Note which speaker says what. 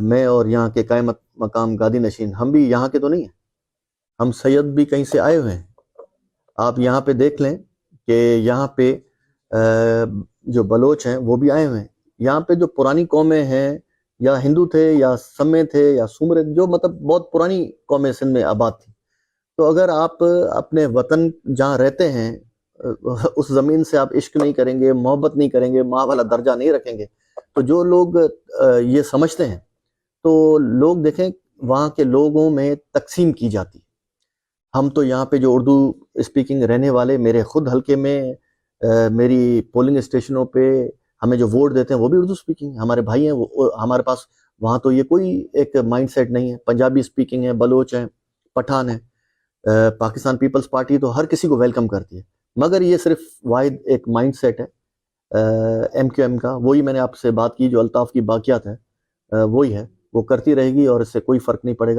Speaker 1: میں اور یہاں کے قائم مقام گادی نشین ہم بھی یہاں کے تو نہیں ہیں، ہم سید بھی کہیں سے آئے ہوئے ہیں۔ آپ یہاں پہ دیکھ لیں کہ یہاں پہ جو بلوچ ہیں وہ بھی آئے ہوئے ہیں۔ یہاں پہ جو پرانی قومیں ہیں، یا ہندو تھے یا سمے تھے یا سومرے، جو مطلب بہت پرانی قومیں سندھ میں آباد تھی۔ تو اگر آپ اپنے وطن جہاں رہتے ہیں اس زمین سے آپ عشق نہیں کریں گے، محبت نہیں کریں گے، ماں والا درجہ نہیں رکھیں گے، تو جو لوگ یہ سمجھتے ہیں، تو لوگ دیکھیں وہاں کے لوگوں میں تقسیم کی جاتی۔ ہم تو یہاں پہ جو اردو اسپیکنگ رہنے والے، میرے خود حلقے میں میری پولنگ اسٹیشنوں پہ ہمیں جو ووٹ دیتے ہیں وہ بھی اردو اسپیکنگ ہمارے بھائی ہیں۔ وہ ہمارے پاس وہاں تو یہ کوئی ایک مائنڈ سیٹ نہیں ہے، پنجابی اسپیکنگ ہے، بلوچ ہیں، پٹھان ہیں۔ پاکستان پیپلز پارٹی تو ہر کسی کو ویلکم کرتی ہے، مگر یہ صرف واحد ایک مائنڈ سیٹ ہے ایم کیو ایم کا۔ وہی میں نے آپ سے بات کی جو الطاف کی باقیات ہے، وہی ہے، وہ کرتی رہے گی اور اس سے کوئی فرق نہیں پڑے گا۔